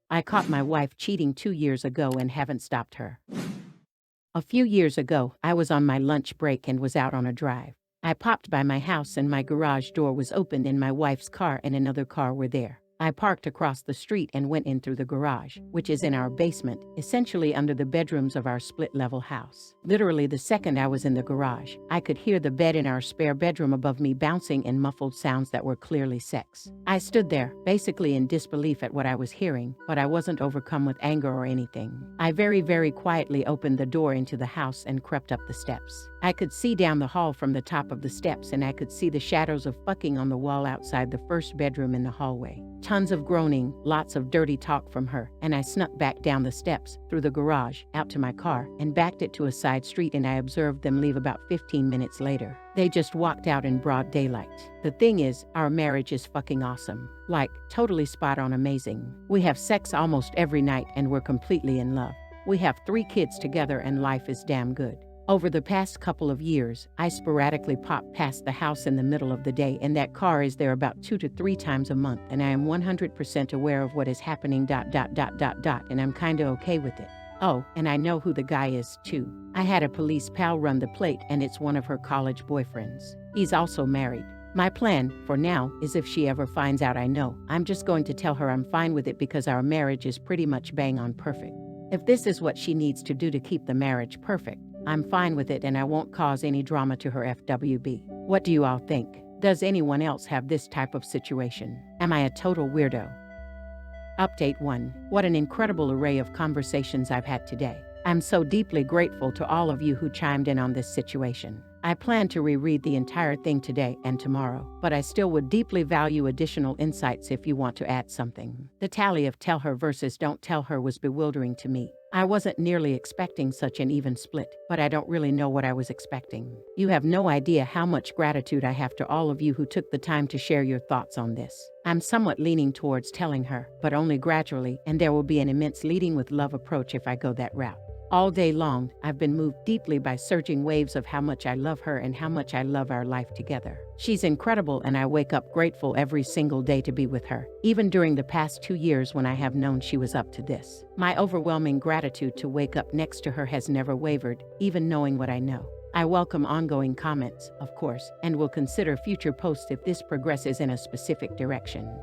I caught my wife cheating 2 years ago and haven't stopped her. A few years ago, I was on my lunch break and was out on a drive. I popped by my house and my garage door was open and my wife's car and another car were there. I parked across the street and went in through the garage, which is in our basement, essentially under the bedrooms of our split-level house. Literally the second I was in the garage, I could hear the bed in our spare bedroom above me bouncing and muffled sounds that were clearly sex. I stood there, basically in disbelief at what I was hearing, but I wasn't overcome with anger or anything. I very quietly opened the door into the house and crept up the steps. I could see down the hall from the top of the steps and I could see the shadows of fucking on the wall outside the first bedroom in the hallway. Tons of groaning, lots of dirty talk from her, and I snuck back down the steps, through the garage, out to my car, and backed it to a side street and I observed them leave about 15 minutes later. They just walked out in broad daylight. The thing is, our marriage is fucking awesome. Like, totally spot on amazing. We have sex almost every night and we're completely in love. We have 3 kids together and life is damn good. Over the past couple of years, I sporadically pop past the house in the middle of the day and that car is there about 2 to 3 times a month and I am 100% aware of what is happening ... and I'm kinda okay with it. Oh, and I know who the guy is too. I had a police pal run the plate and it's one of her college boyfriends. He's also married. My plan, for now, is if she ever finds out I know, I'm just going to tell her I'm fine with it because our marriage is pretty much bang on perfect. If this is what she needs to do to keep the marriage perfect, I'm fine with it and I won't cause any drama to her FWB. What do you all think? Does anyone else have this type of situation? Am I a total weirdo? Update 1. What an incredible array of conversations I've had today. I'm so deeply grateful to all of you who chimed in on this situation. I plan to reread the entire thing today and tomorrow, but I still would deeply value additional insights if you want to add something. The tally of tell her versus don't tell her was bewildering to me. I wasn't nearly expecting such an even split, but I don't really know what I was expecting. You have no idea how much gratitude I have to all of you who took the time to share your thoughts on this. I'm somewhat leaning towards telling her, but only gradually, and there will be an immense leading with love approach if I go that route. All day long, I've been moved deeply by surging waves of how much I love her and how much I love our life together. She's incredible and I wake up grateful every single day to be with her, even during the past 2 years when I have known she was up to this. My overwhelming gratitude to wake up next to her has never wavered, even knowing what I know. I welcome ongoing comments, of course, and will consider future posts if this progresses in a specific direction.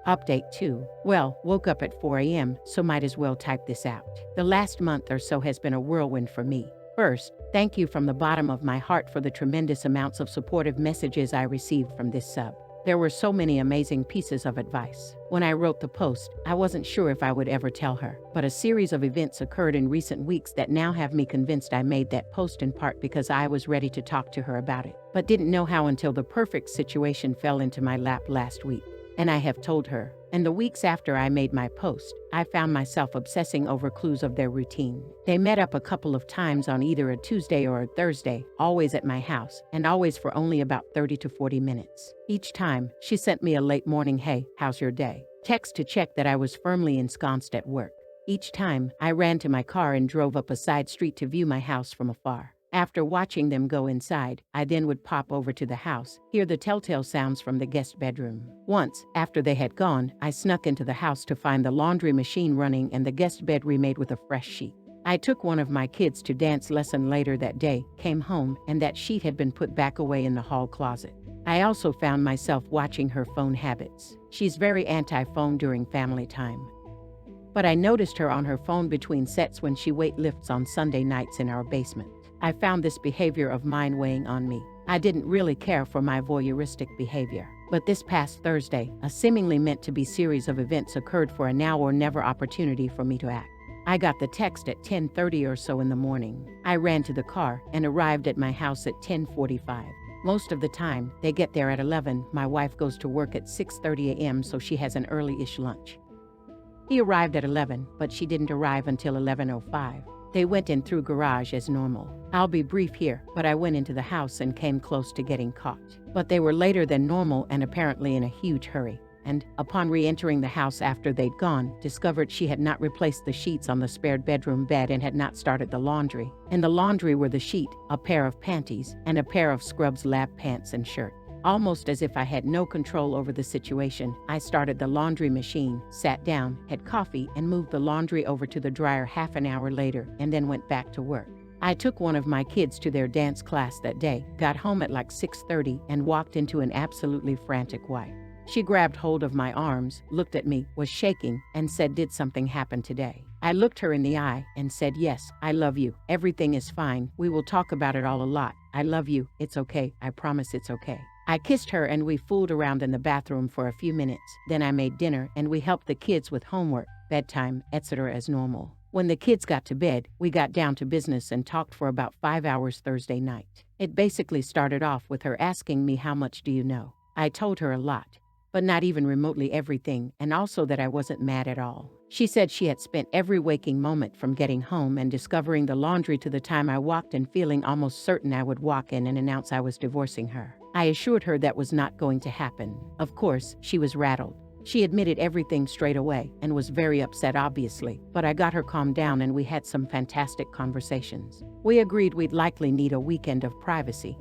Update 2. Well, woke up at 4 a.m., so might as well type this out. The last month or so has been a whirlwind for me. First, thank you from the bottom of my heart for the tremendous amounts of supportive messages I received from this sub. There were so many amazing pieces of advice. When I wrote the post, I wasn't sure if I would ever tell her, but a series of events occurred in recent weeks that now have me convinced I made that post in part because I was ready to talk to her about it, but didn't know how until the perfect situation fell into my lap last week. And I have told her. And the weeks after I made my post, I found myself obsessing over clues of their routine. They met up a couple of times on either a Tuesday or a Thursday, always at my house, and always for only about 30 to 40 minutes. Each time, she sent me a late morning "Hey, how's your day?" text to check that I was firmly ensconced at work. Each time, I ran to my car and drove up a side street to view my house from afar. After watching them go inside, I then would pop over to the house, hear the telltale sounds from the guest bedroom. Once, after they had gone, I snuck into the house to find the laundry machine running and the guest bed remade with a fresh sheet. I took one of my kids to dance lesson later that day, came home, and that sheet had been put back away in the hall closet. I also found myself watching her phone habits. She's very anti-phone during family time. But I noticed her on her phone between sets when she weightlifts on Sunday nights in our basement. I found this behavior of mine weighing on me. I didn't really care for my voyeuristic behavior. But this past Thursday, a seemingly meant to be series of events occurred for a now or never opportunity for me to act. I got the text at 10:30 or so in the morning. I ran to the car and arrived at my house at 10:45. Most of the time, they get there at 11. My wife goes to work at 6:30 a.m., so she has an early-ish lunch. He arrived at 11, but she didn't arrive until 11:05. They went in through garage as normal. I'll be brief here, but I went into the house and came close to getting caught. But they were later than normal and apparently in a huge hurry. And, upon re-entering the house after they'd gone, discovered she had not replaced the sheets on the spare bedroom bed and had not started the laundry. In the laundry were the sheet, a pair of panties, and a pair of Scrubs lab pants and shirt. Almost as if I had no control over the situation, I started the laundry machine, sat down, had coffee, and moved the laundry over to the dryer half an hour later, and then went back to work. I took one of my kids to their dance class that day, got home at like 6:30, and walked into an absolutely frantic wife. She grabbed hold of my arms, looked at me, was shaking, and said, "Did something happen today?" I looked her in the eye and said, "Yes, I love you. Everything is fine. We will talk about it all a lot. I love you. It's okay. I promise it's okay." I kissed her and we fooled around in the bathroom for a few minutes. Then I made dinner and we helped the kids with homework, bedtime, etc. as normal. When the kids got to bed, we got down to business and talked for about 5 hours Thursday night. It basically started off with her asking me, "How much do you know?" I told her a lot, but not even remotely everything, and also that I wasn't mad at all. She said she had spent every waking moment from getting home and discovering the laundry to the time I walked in feeling almost certain I would walk in and announce I was divorcing her. I assured her that was not going to happen. Of course, she was rattled. She admitted everything straight away and was very upset obviously, but I got her calmed down and we had some fantastic conversations. We agreed we'd likely need a weekend of privacy.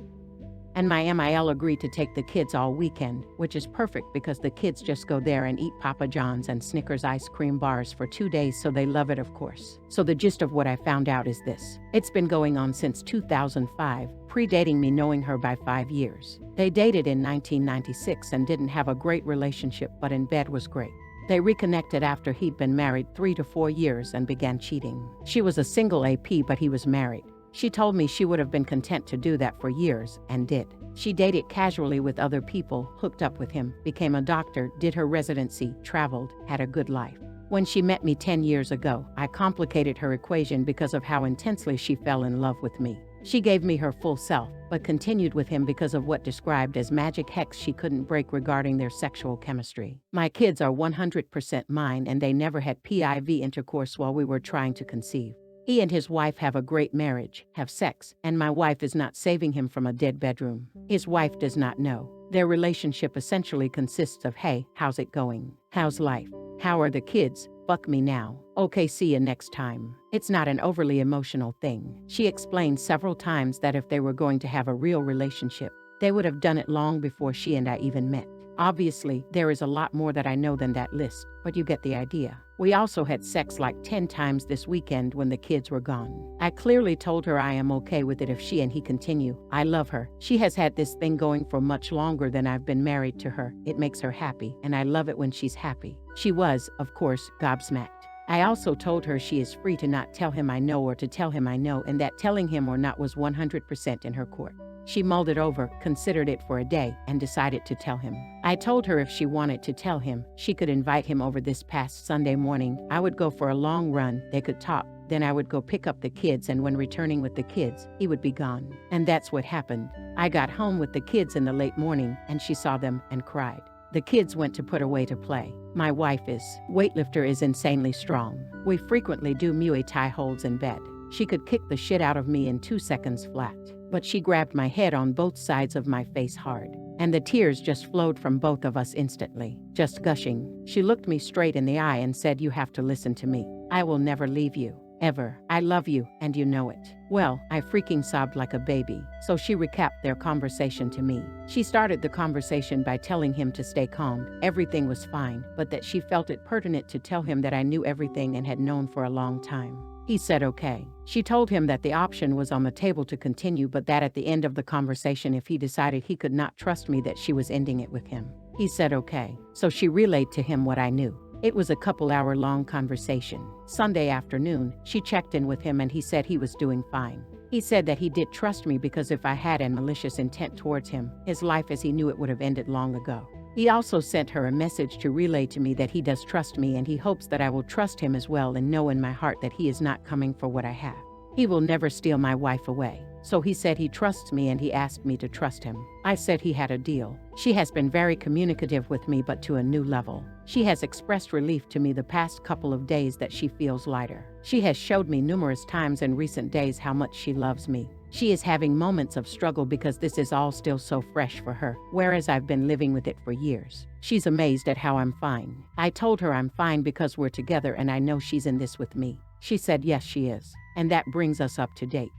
And my MIL agreed to take the kids all weekend, which is perfect because the kids just go there and eat Papa John's and Snickers ice cream bars for 2 days, so they love it, of course. So the gist of what I found out is this. It's been going on since 2005, predating me knowing her by 5 years. They dated in 1996 and didn't have a great relationship, but in bed was great. They reconnected after he'd been married 3 to 4 years and began cheating. She was a single AP, but he was married. She told me she would have been content to do that for years, and did. She dated casually with other people, hooked up with him, became a doctor, did her residency, traveled, had a good life. When she met me 10 years ago, I complicated her equation because of how intensely she fell in love with me. She gave me her full self, but continued with him because of what described as magic hex she couldn't break regarding their sexual chemistry. My kids are 100% mine and they never had PIV intercourse while we were trying to conceive. He and his wife have a great marriage, have sex, and my wife is not saving him from a dead bedroom. His wife does not know. Their relationship essentially consists of, "Hey, how's it going? How's life? How are the kids? Fuck me now. Okay, see you next time." It's not an overly emotional thing. She explained several times that if they were going to have a real relationship, they would have done it long before she and I even met. Obviously, there is a lot more that I know than that list, but you get the idea. We also had sex like 10 times this weekend when the kids were gone. I clearly told her I am okay with it if she and he continue. I love her. She has had this thing going for much longer than I've been married to her. It makes her happy, and I love it when she's happy. She was, of course, gobsmacked. I also told her she is free to not tell him I know or to tell him I know, and that telling him or not was 100% in her court. She mulled it over, considered it for a day, and decided to tell him. I told her if she wanted to tell him, she could invite him over this past Sunday morning. I would go for a long run, they could talk, then I would go pick up the kids, and when returning with the kids, he would be gone. And that's what happened. I got home with the kids in the late morning, and she saw them and cried. The kids went to put away to play. My wife is weightlifter, is insanely strong. We frequently do Muay Thai holds in bed. She could kick the shit out of me in 2 seconds flat. But she grabbed my head on both sides of my face hard. And the tears just flowed from both of us instantly, just gushing. She looked me straight in the eye and said, "You have to listen to me. I will never leave you. Ever. I love you, and you know it." Well, I freaking sobbed like a baby. So she recapped their conversation to me. She started the conversation by telling him to stay calm. Everything was fine, but that she felt it pertinent to tell him that I knew everything and had known for a long time. He said okay. She told him that the option was on the table to continue, but that at the end of the conversation, if he decided he could not trust me, that she was ending it with him. He said okay. So she relayed to him what I knew. It was a couple-hour-long conversation. Sunday afternoon, she checked in with him and he said he was doing fine. He said that he did trust me because if I had a malicious intent towards him, his life as he knew it would have ended long ago. He also sent her a message to relay to me that he does trust me and he hopes that I will trust him as well and know in my heart that he is not coming for what I have. He will never steal my wife away. So he said he trusts me and he asked me to trust him. I said he had a deal. She has been very communicative with me, but to a new level. She has expressed relief to me the past couple of days that she feels lighter. She has showed me numerous times in recent days how much she loves me. She is having moments of struggle because this is all still so fresh for her, whereas I've been living with it for years. She's amazed at how I'm fine. I told her I'm fine because we're together and I know she's in this with me. She said yes, she is. And that brings us up to date.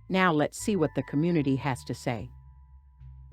Now let's see what the community has to say.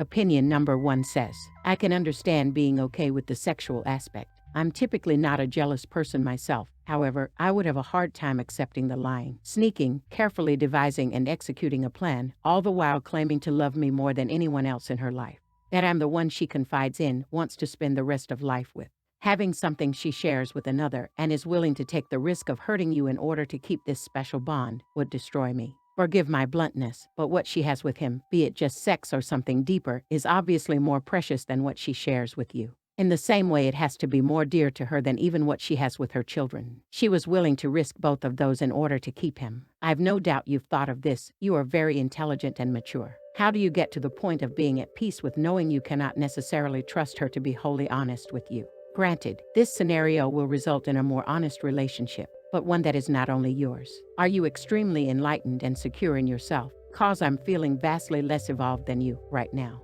Opinion number 1 says, I can understand being okay with the sexual aspect. I'm typically not a jealous person myself. However, I would have a hard time accepting the lying, sneaking, carefully devising and executing a plan, all the while claiming to love me more than anyone else in her life. That I'm the one she confides in, wants to spend the rest of life with. Having something she shares with another and is willing to take the risk of hurting you in order to keep this special bond would destroy me. Forgive my bluntness, but what she has with him, be it just sex or something deeper, is obviously more precious than what she shares with you. In the same way, it has to be more dear to her than even what she has with her children. She was willing to risk both of those in order to keep him. I've no doubt you've thought of this. You are very intelligent and mature. How do you get to the point of being at peace with knowing you cannot necessarily trust her to be wholly honest with you? Granted, this scenario will result in a more honest relationship, but one that is not only yours. Are you extremely enlightened and secure in yourself? Cause I'm feeling vastly less evolved than you right now.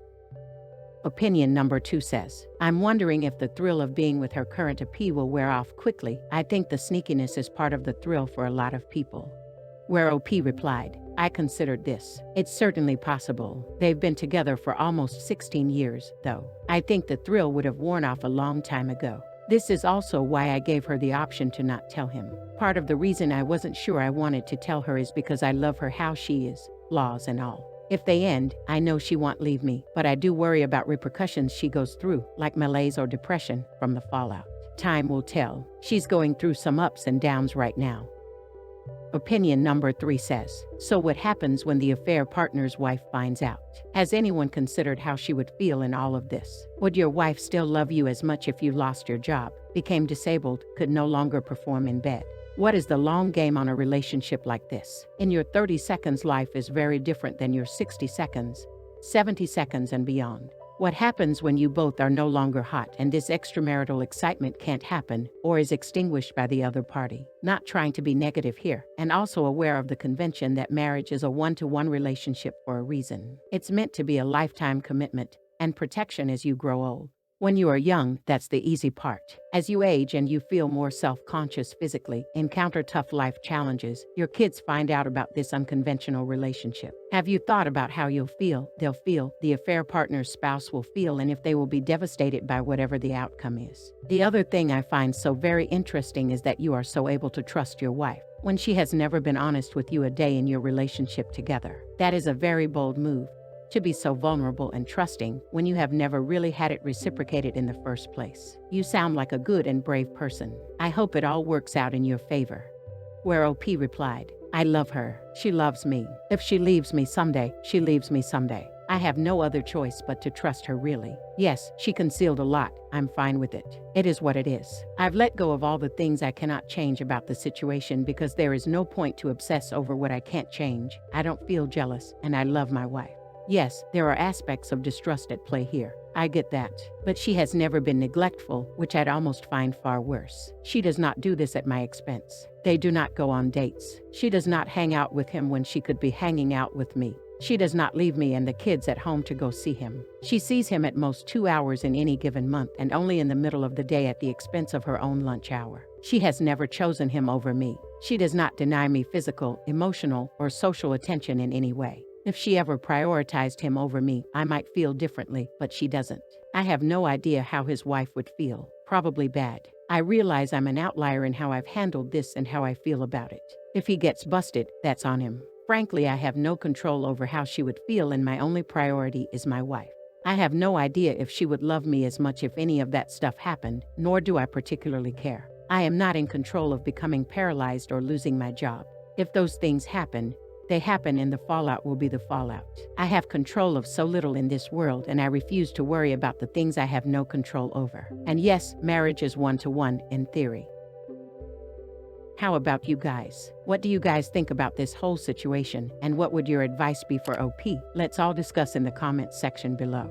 Opinion number 2 says, I'm wondering if the thrill of being with her current AP will wear off quickly. I think the sneakiness is part of the thrill for a lot of people. Where OP replied, I considered this. It's certainly possible. They've been together for almost 16 years, though. I think the thrill would have worn off a long time ago. This is also why I gave her the option to not tell him. Part of the reason I wasn't sure I wanted to tell her is because I love her how she is, flaws and all. If they end, I know she won't leave me, but I do worry about repercussions she goes through, like malaise or depression, from the fallout. Time will tell. She's going through some ups and downs right now. Opinion number 3 says, so what happens when the affair partner's wife finds out? Has anyone considered how she would feel in all of this? Would your wife still love you as much if you lost your job, became disabled, could no longer perform in bed? What is the long game on a relationship like this? In your 30 seconds, life is very different than your 60 seconds, 70 seconds and beyond. What happens when you both are no longer hot and this extramarital excitement can't happen or is extinguished by the other party? Not trying to be negative here, and also aware of the convention that marriage is a one-to-one relationship for a reason. It's meant to be a lifetime commitment and protection as you grow old. When you are young, that's the easy part. As you age and you feel more self-conscious physically, encounter tough life challenges, your kids find out about this unconventional relationship. Have you thought about how you'll feel, they'll feel, the affair partner's spouse will feel, and if they will be devastated by whatever the outcome is? The other thing I find so very interesting is that you are so able to trust your wife when she has never been honest with you a day in your relationship together. That is a very bold move. To be so vulnerable and trusting when you have never really had it reciprocated in the first place. You sound like a good and brave person. I hope it all works out in your favor. Where OP replied, I love her. She loves me. If she leaves me someday, she leaves me someday. I have no other choice but to trust her really. Yes, she concealed a lot. I'm fine with it. It is what it is. I've let go of all the things I cannot change about the situation because there is no point to obsess over what I can't change. I don't feel jealous, and I love my wife. Yes, there are aspects of distrust at play here. I get that. But she has never been neglectful, which I'd almost find far worse. She does not do this at my expense. They do not go on dates. She does not hang out with him when she could be hanging out with me. She does not leave me and the kids at home to go see him. She sees him at most 2 hours in any given month and only in the middle of the day at the expense of her own lunch hour. She has never chosen him over me. She does not deny me physical, emotional, or social attention in any way. If she ever prioritized him over me, I might feel differently, but she doesn't. I have no idea how his wife would feel. Probably bad. I realize I'm an outlier in how I've handled this and how I feel about it. If he gets busted, that's on him. Frankly, I have no control over how she would feel, and my only priority is my wife. I have no idea if she would love me as much if any of that stuff happened, nor do I particularly care. I am not in control of becoming paralyzed or losing my job. If those things happen, they happen, and the fallout will be the fallout. I have control of so little in this world, and I refuse to worry about the things I have no control over. And yes, marriage is one-to-one in theory. How about you guys? What do you guys think about this whole situation, and what would your advice be for OP? Let's all discuss in the comments section below.